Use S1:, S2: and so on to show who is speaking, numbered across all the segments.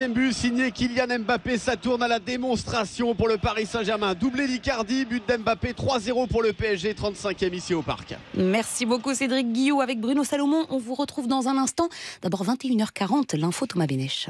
S1: But signé Kylian Mbappé, ça tourne à la démonstration pour le Paris Saint-Germain. Doublé d'Icardi, but d'Mbappé, 3-0 pour le PSG, 35e ici au Parc.
S2: Merci beaucoup Cédric Guillou avec Bruno Salomon. On vous retrouve dans un instant. D'abord 21h40, l'info Thomas Bénèche.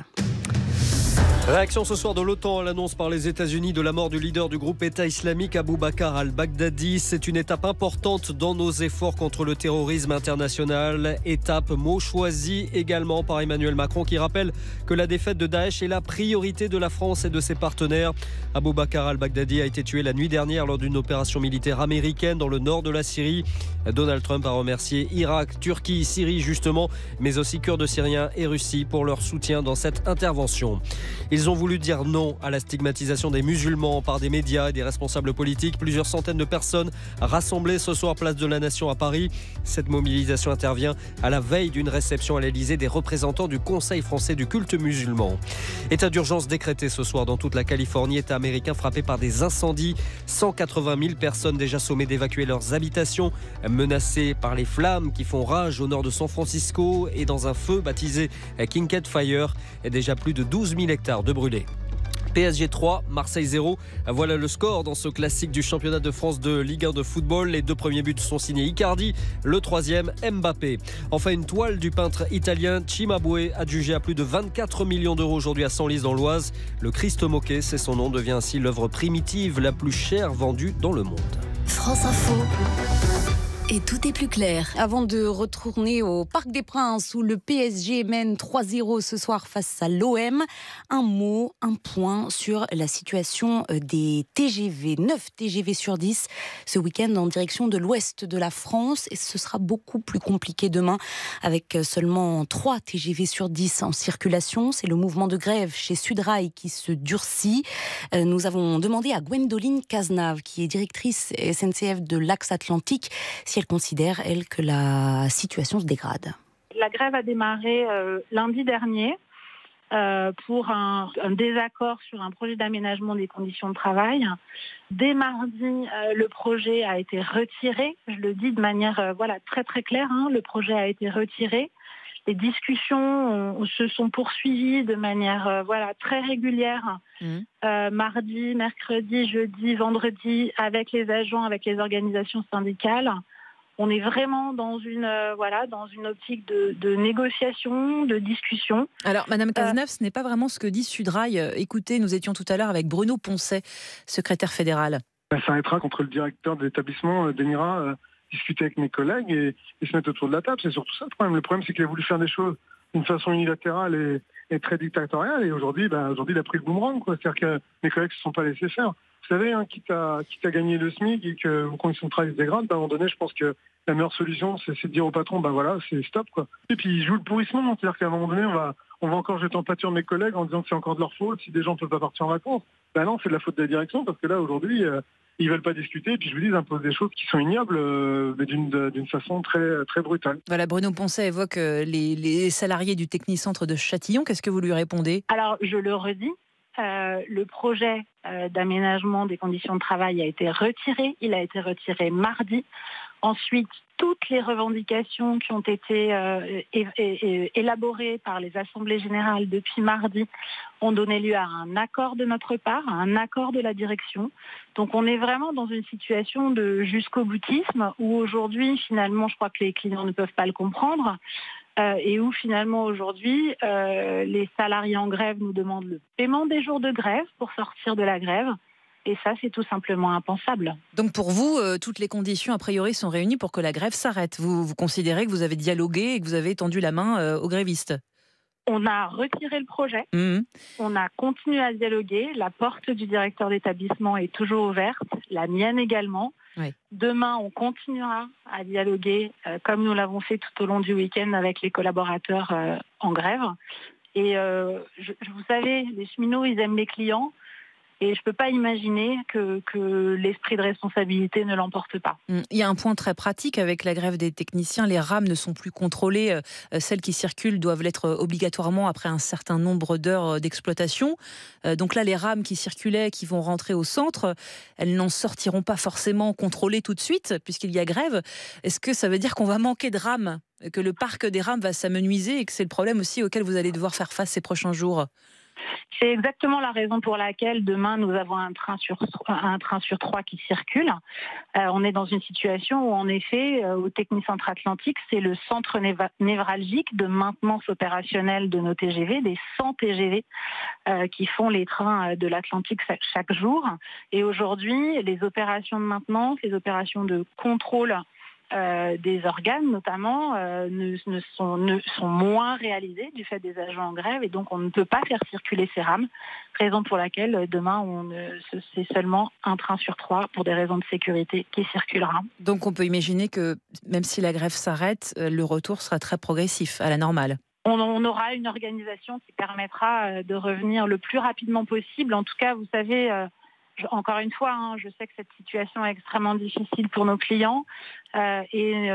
S3: Réaction ce soir de l'OTAN à l'annonce par les États-Unis de la mort du leader du groupe État islamique Abou Bakr al-Baghdadi. C'est une étape importante dans nos efforts contre le terrorisme international. Étape mot choisi également par Emmanuel Macron qui rappelle que la défaite de Daesh est la priorité de la France et de ses partenaires. Abou Bakr al-Baghdadi a été tué la nuit dernière lors d'une opération militaire américaine dans le nord de la Syrie. Donald Trump a remercié Irak, Turquie, Syrie justement, mais aussi Kurdes syriens et Russie pour leur soutien dans cette intervention. Ils ont voulu dire non à la stigmatisation des musulmans par des médias et des responsables politiques. Plusieurs centaines de personnes rassemblées ce soir place de la Nation à Paris. Cette mobilisation intervient à la veille d'une réception à l'Elysée des représentants du Conseil français du culte musulman. État d'urgence décrété ce soir dans toute la Californie. État américain frappé par des incendies. 180 000 personnes déjà sommées d'évacuer leurs habitations, menacées par les flammes qui font rage au nord de San Francisco et dans un feu baptisé Kincaid Fire. Et déjà plus de 12 000 hectares de brûlés. PSG 3, Marseille 0. Voilà le score dans ce classique du championnat de France de Ligue 1 de football. Les deux premiers buts sont signés Icardi, le troisième Mbappé. Enfin, une toile du peintre italien Cimabue, adjugée à plus de 24 millions d'euros aujourd'hui à Senlis dans l'Oise. Le Christ moqué, c'est son nom, devient ainsi l'œuvre primitive la plus chère vendue dans le monde.
S4: France Info. Et tout est plus clair.
S2: Avant de retourner au Parc des Princes où le PSG mène 3-0 ce soir face à l'OM, un point sur la situation des TGV. 9 TGV sur 10 ce week-end en direction de l'ouest de la France. Et ce sera beaucoup plus compliqué demain avec seulement 3 TGV sur 10 en circulation. C'est le mouvement de grève chez Sudrail qui se durcit. Nous avons demandé à Gwendoline Cazenave, qui est directrice SNCF de l'Axe Atlantique, si elle considère, elle, que la situation se dégrade.
S5: La grève a démarré lundi dernier pour un désaccord sur un projet d'aménagement des conditions de travail. Dès mardi, le projet a été retiré. Je le dis de manière très très claire, le projet a été retiré. Les discussions se sont poursuivies de manière très régulière. Mardi, mercredi, jeudi, vendredi, avec les agents, avec les organisations syndicales. On est vraiment dans une optique de négociation, de discussion.
S6: Alors, Madame Cazenave, ce n'est pas vraiment ce que dit Sudrail. Écoutez, nous étions tout à l'heure avec Bruno Poncet, secrétaire fédéral.
S7: Ça arrêtera contre le directeur de l'établissement d'Emira, discuter avec mes collègues et se mettre autour de la table. C'est surtout ça le problème. Le problème, c'est qu'il a voulu faire des choses d'une façon unilatérale et très dictatoriale. Et aujourd'hui, il a pris le boomerang, quoi. C'est-à-dire que mes collègues ne se sont pas laissés faire. Vous savez, quitte à gagner le SMIC et que vos conditions de travail se dégradent, à un moment donné, je pense que la meilleure solution, c'est de dire au patron, c'est stop, quoi. Et puis, ils jouent le pourrissement. C'est-à-dire qu'à un moment donné, on va encore jeter en pâture mes collègues en disant que c'est encore de leur faute si des gens ne peuvent pas partir en vacances. Non, c'est de la faute de la direction parce que là, aujourd'hui, ils veulent pas discuter. Et puis, je vous dis, ils imposent des choses qui sont ignobles, mais d'une façon très, très brutale.
S6: Voilà, Bruno Poncet évoque les salariés du Technicentre de Châtillon. Qu'est-ce que vous lui répondez ?
S5: Alors, je le redis. Le projet d'aménagement des conditions de travail a été retiré. Il a été retiré mardi. Ensuite, toutes les revendications qui ont été élaborées par les assemblées générales depuis mardi ont donné lieu à un accord de notre part, à un accord de la direction. Donc on est vraiment dans une situation de jusqu'au boutisme où aujourd'hui, finalement, je crois que les clients ne peuvent pas le comprendre. Et où finalement aujourd'hui, les salariés en grève nous demandent le paiement des jours de grève pour sortir de la grève. Et ça, c'est tout simplement impensable.
S6: Donc pour vous, toutes les conditions a priori sont réunies pour que la grève s'arrête. Vous considérez que vous avez dialogué et que vous avez tendu la main aux grévistes ?
S5: On a retiré le projet, on a continué à dialoguer. La porte du directeur d'établissement est toujours ouverte, la mienne également.
S6: Oui.
S5: Demain, on continuera à dialoguer comme nous l'avons fait tout au long du week-end avec les collaborateurs en grève. Et vous savez, les cheminots, ils aiment les clients. Et je ne peux pas imaginer que l'esprit de responsabilité ne l'emporte pas.
S6: Il y a un point très pratique avec la grève des techniciens. Les rames ne sont plus contrôlées. Celles qui circulent doivent l'être obligatoirement après un certain nombre d'heures d'exploitation. Donc là, les rames qui circulaient, qui vont rentrer au centre, elles n'en sortiront pas forcément contrôlées tout de suite, puisqu'il y a grève. Est-ce que ça veut dire qu'on va manquer de rames, que le parc des rames va s'amenuiser et que c'est le problème aussi auquel vous allez devoir faire face ces prochains jours ?
S5: C'est exactement la raison pour laquelle demain nous avons un train sur 3 qui circule. On est dans une situation où en effet au Techni Centre Atlantique, c'est le centre névralgique de maintenance opérationnelle de nos TGV, des 100 TGV qui font les trains de l'Atlantique chaque jour. Et aujourd'hui, les opérations de maintenance, les opérations de contrôle des organes notamment sont moins réalisées du fait des agents en grève et donc on ne peut pas faire circuler ces rames, raison pour laquelle demain c'est seulement un train sur 3 pour des raisons de sécurité qui circulera.
S6: Donc on peut imaginer que même si la grève s'arrête, le retour sera très progressif à la normale.
S5: On aura une organisation qui permettra de revenir le plus rapidement possible. En tout cas, vous savez, encore une fois, je sais que cette situation est extrêmement difficile pour nos clients et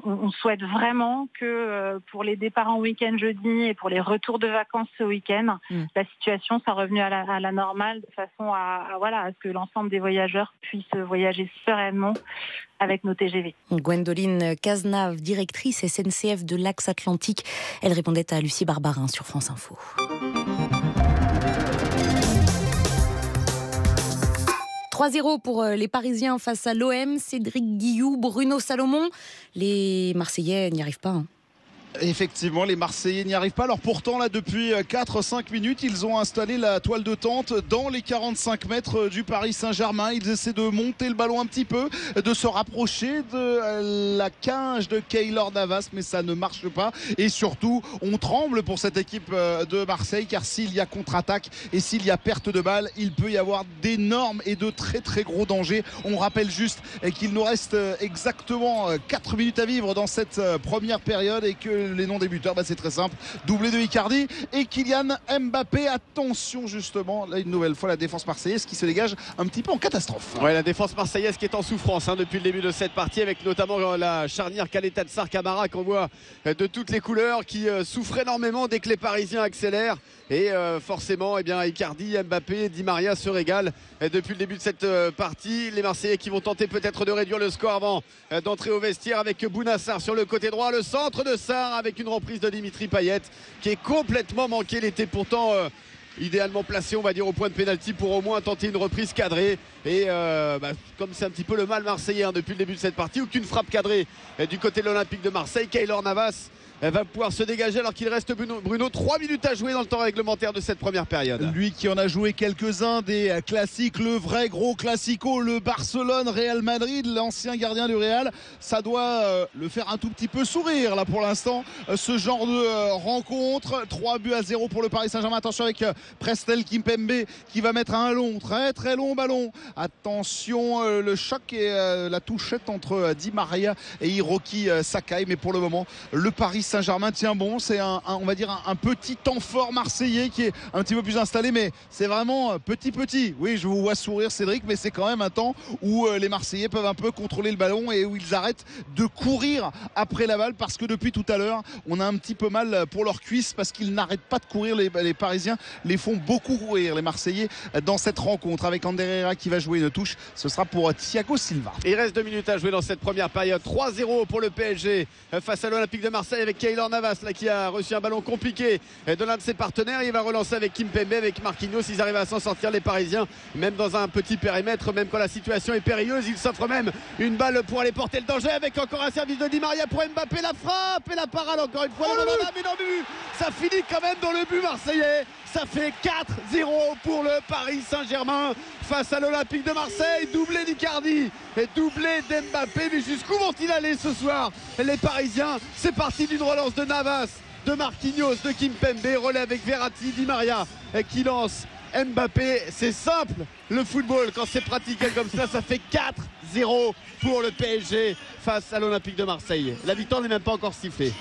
S5: on souhaite vraiment que pour les départs en week-end jeudi et pour les retours de vacances ce week-end, la situation soit revenue à la normale de façon à ce que l'ensemble des voyageurs puissent voyager sereinement avec nos TGV.
S2: Gwendoline Cazenave, directrice SNCF de l'Axe Atlantique. Elle répondait à Lucie Barbarin sur France Info. « 3-0 pour les Parisiens face à l'OM. Cédric Guillou, Bruno Salomon. Les Marseillais n'y arrivent pas.
S8: Effectivement, les Marseillais n'y arrivent pas. Alors pourtant, là, depuis 4-5 minutes, ils ont installé la toile de tente dans les 45 mètres du Paris Saint-Germain. Ils essaient de monter le ballon un petit peu, de se rapprocher de la cage de Keylor Navas, mais ça ne marche pas. Et surtout, on tremble pour cette équipe de Marseille, car s'il y a contre-attaque et s'il y a perte de balle, il peut y avoir d'énormes et de très très gros dangers. On rappelle juste qu'il nous reste exactement 4 minutes à vivre dans cette première période et que les non-débuteurs, c'est très simple. Doublé de Icardi et Kylian Mbappé. Attention justement, là une nouvelle fois la défense marseillaise qui se dégage un petit peu en catastrophe.
S1: Ouais, la défense marseillaise qui est en souffrance depuis le début de cette partie, avec notamment la charnière Caleta-Tsar-Camara qu'on voit de toutes les couleurs, qui souffre énormément dès que les Parisiens accélèrent. Et forcément, Icardi, Mbappé, Di Maria se régalent depuis le début de cette partie. Les Marseillais qui vont tenter peut-être de réduire le score avant d'entrer au vestiaire avec Bounassar sur le côté droit. Le centre de Sarr avec une reprise de Dimitri Payet qui est complètement manqué. Il était pourtant idéalement placé, on va dire, au point de pénalty pour au moins tenter une reprise cadrée. Et comme c'est un petit peu le mal marseillais depuis le début de cette partie, aucune frappe cadrée du côté de l'Olympique de Marseille. Keylor Navas va pouvoir se dégager alors qu'il reste Bruno 3 minutes à jouer dans le temps réglementaire de cette première période.
S8: Lui qui en a joué quelques-uns des classiques, le vrai gros classico, le Barcelone-Real Madrid, l'ancien gardien du Real, ça doit le faire un tout petit peu sourire là pour l'instant, ce genre de rencontre. 3-0 pour le Paris Saint-Germain. Attention avec Presnel Kimpembe qui va mettre un long, très très long ballon. Attention, le choc et la touchette entre Di Maria et Hiroki Sakai, mais pour le moment le Paris Saint-Germain tient bon. C'est on va dire un petit temps fort marseillais qui est un petit peu plus installé, mais c'est vraiment petit. Oui, je vous vois sourire Cédric, mais c'est quand même un temps où les Marseillais peuvent un peu contrôler le ballon et où ils arrêtent de courir après la balle, parce que depuis tout à l'heure on a un petit peu mal pour leurs cuisses, parce qu'ils n'arrêtent pas de courir. Les Parisiens les font beaucoup courir, les Marseillais, dans cette rencontre, avec Ander Herrera qui va jouer une touche. Ce sera pour Thiago Silva.
S1: Il reste 2 minutes à jouer dans cette première période. 3-0 pour le PSG face à l'Olympique de Marseille, avec Keylor Navas qui a reçu un ballon compliqué de l'un de ses partenaires. Il va relancer avec Kimpembe, avec Marquinhos. Ils arrivent à s'en sortir, les Parisiens, même dans un petit périmètre, même quand la situation est périlleuse. Ils s'offrent même une balle pour aller porter le danger, avec encore un service de Di Maria pour Mbappé. La frappe et la parade encore une fois. Ça finit quand même dans le but marseillais. Ça fait 4-0 pour le Paris Saint-Germain face à l'Olympique de Marseille. Doublé d'Icardi et doublé d'Mbappé. Mais jusqu'où vont-ils aller ce soir, les Parisiens? C'est parti d'une relance de Navas, de Marquinhos, de Kimpembe, relais avec Verratti, Di Maria qui lance Mbappé. C'est simple, le football, quand c'est pratiqué comme ça fait 4-0 pour le PSG face à l'Olympique de Marseille. La victoire n'est même pas encore sifflée.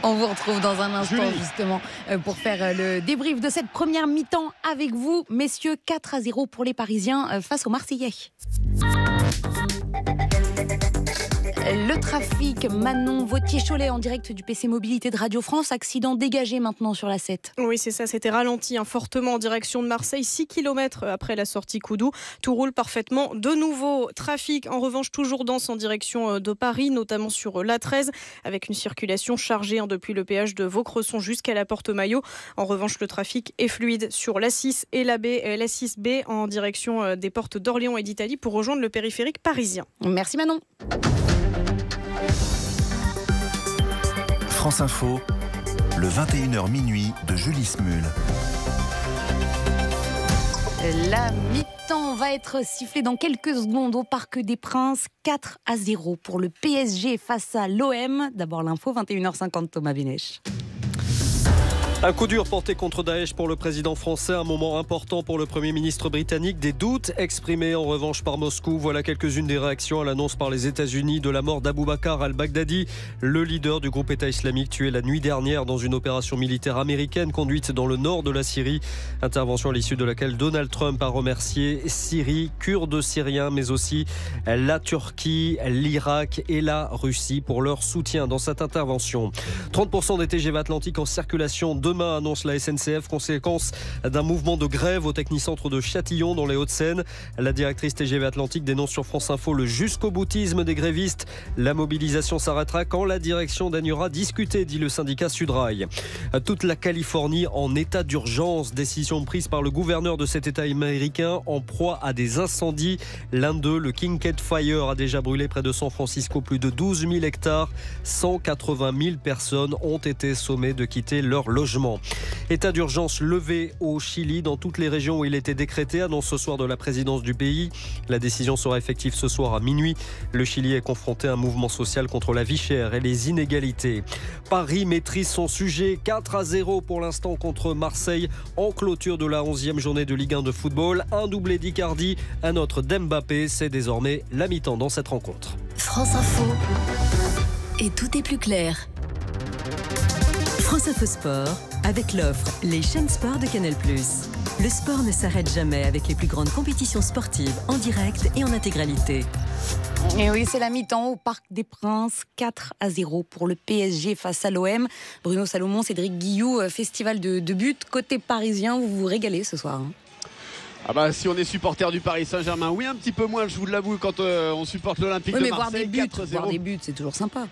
S2: On vous retrouve dans un instant,
S1: Julie,
S2: justement, pour faire le débrief de cette première mi-temps avec vous. Messieurs, 4-0 pour les Parisiens face aux Marseillais. Le trafic, Manon Vautier-Cholet en direct du PC Mobilité de Radio France. Accident dégagé maintenant sur la 7.
S9: Oui, c'est ça, c'était ralenti fortement en direction de Marseille, 6 km après la sortie Coudou. Tout roule parfaitement. De nouveau, trafic en revanche toujours dense en direction de Paris, notamment sur l'A13, avec une circulation chargée depuis le péage de Vaucresson jusqu'à la Porte-Maillot. En revanche, le trafic est fluide sur l'A6 et l'A6B en direction des portes d'Orléans et d'Italie pour rejoindre le périphérique parisien.
S2: Merci Manon.
S10: France Info, le 21h minuit de Julie Smul.
S2: La mi-temps va être sifflée dans quelques secondes au Parc des Princes. 4-0 pour le PSG face à l'OM. D'abord l'info, 21h50, Thomas Bénèche.
S3: Un coup dur porté contre Daesh pour le président français, un moment important pour le Premier ministre britannique. Des doutes exprimés en revanche par Moscou. Voilà quelques-unes des réactions à l'annonce par les États-Unis de la mort d'Abou Bakr al-Baghdadi, le leader du groupe État islamique tué la nuit dernière dans une opération militaire américaine conduite dans le nord de la Syrie. Intervention à l'issue de laquelle Donald Trump a remercié Syrie, Kurdes syriens, mais aussi la Turquie, l'Irak et la Russie pour leur soutien dans cette intervention. 30% des TGV Atlantiques en circulation demain, annonce la SNCF, conséquence d'un mouvement de grève au technicentre de Châtillon dans les Hauts-de-Seine. La directrice TGV Atlantique dénonce sur France Info le jusqu'au boutisme des grévistes. La mobilisation s'arrêtera quand la direction daignera discuter, dit le syndicat Sudrail. Toute la Californie en état d'urgence, décision prise par le gouverneur de cet état américain en proie à des incendies. L'un d'eux, le Kincade Fire, a déjà brûlé près de San Francisco plus de 12 000 hectares. 180 000 personnes ont été sommées de quitter leur logement. État d'urgence levé au Chili dans toutes les régions où il était décrété, annonce ce soir de la présidence du pays. La décision sera effective ce soir à minuit. Le Chili est confronté à un mouvement social contre la vie chère et les inégalités. Paris maîtrise son sujet, 4-0 pour l'instant contre Marseille en clôture de la 11e journée de Ligue 1 de football. Un doublé d'Icardi, un autre d'Mbappé. C'est désormais la mi-temps dans cette rencontre.
S4: France Info. Et tout est plus clair.
S11: France Info Sport, avec l'offre Les chaînes sport de Canal+. Le sport ne s'arrête jamais avec les plus grandes compétitions sportives en direct et en intégralité.
S2: Et oui, c'est la mi-temps au Parc des Princes, 4-0 pour le PSG face à l'OM. Bruno Salomon, Cédric Guillou, festival de buts. Côté parisien, vous vous régalez ce soir.
S1: Ah bah si on est supporter du Paris Saint-Germain, oui un petit peu moins, je vous l'avoue, quand on supporte l'Olympique de Marseille.
S2: Mais voir des buts, c'est toujours sympa.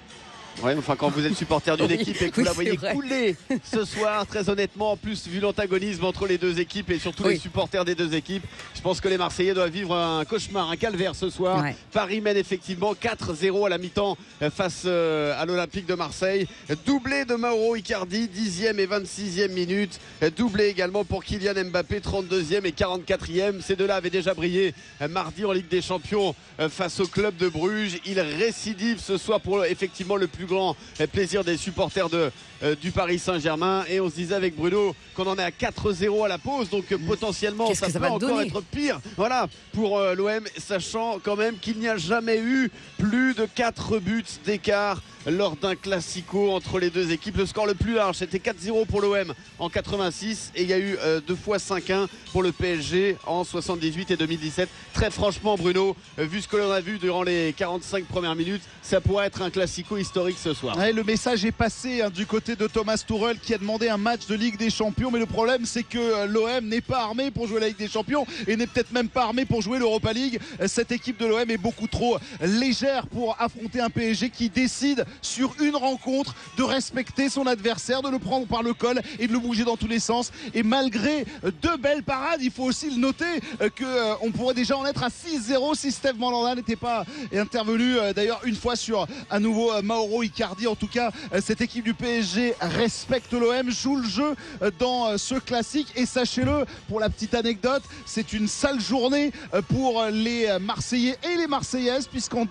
S1: Ouais, enfin quand vous êtes supporter d'une équipe et que vous la voyez couler ce soir, très honnêtement, en plus vu l'antagonisme entre les deux équipes et surtout les supporters des deux équipes, je pense que les Marseillais doivent vivre un cauchemar, un calvaire ce soir. Paris mène effectivement 4-0 à la mi-temps face à l'Olympique de Marseille. Doublé de Mauro Icardi, 10e et 26e minute. Doublé également pour Kylian Mbappé, 32e et 44e. Ces deux-là avaient déjà brillé mardi en Ligue des Champions face au club de Bruges. Il récidive ce soir pour effectivement le plus grand plaisir des supporters du Paris Saint-Germain. Et on se disait avec Bruno qu'on en est à 4-0 à la pause, donc potentiellement ça peut encore être pire, voilà, pour l'OM, sachant quand même qu'il n'y a jamais eu plus de 4 buts d'écart lors d'un classico entre les deux équipes. Le score le plus large c'était 4-0 pour l'OM en 86 et il y a eu 2 fois 5-1 pour le PSG en 78 et 2017. Très franchement Bruno, vu ce que l'on a vu durant les 45 premières minutes, ça pourrait être un classico historique ce soir.
S8: Ouais, le message est passé du côté de Thomas Tuchel qui a demandé un match de Ligue des Champions, mais le problème c'est que l'OM n'est pas armé pour jouer la Ligue des Champions et n'est peut-être même pas armé pour jouer l'Europa League. Cette équipe de l'OM est beaucoup trop légère pour affronter un PSG qui décide sur une rencontre de respecter son adversaire, de le prendre par le col et de le bouger dans tous les sens. Et malgré 2 belles parades, il faut aussi le noter qu'on pourrait déjà en être à 6-0 si Steve Mandanda n'était pas intervenu d'ailleurs une fois sur à nouveau Mauro Icardi. En tout cas, cette équipe du PSG respecte l'OM, joue le jeu dans ce classique et sachez-le, pour la petite anecdote, c'est une sale journée pour les Marseillais et les Marseillaises puisqu'en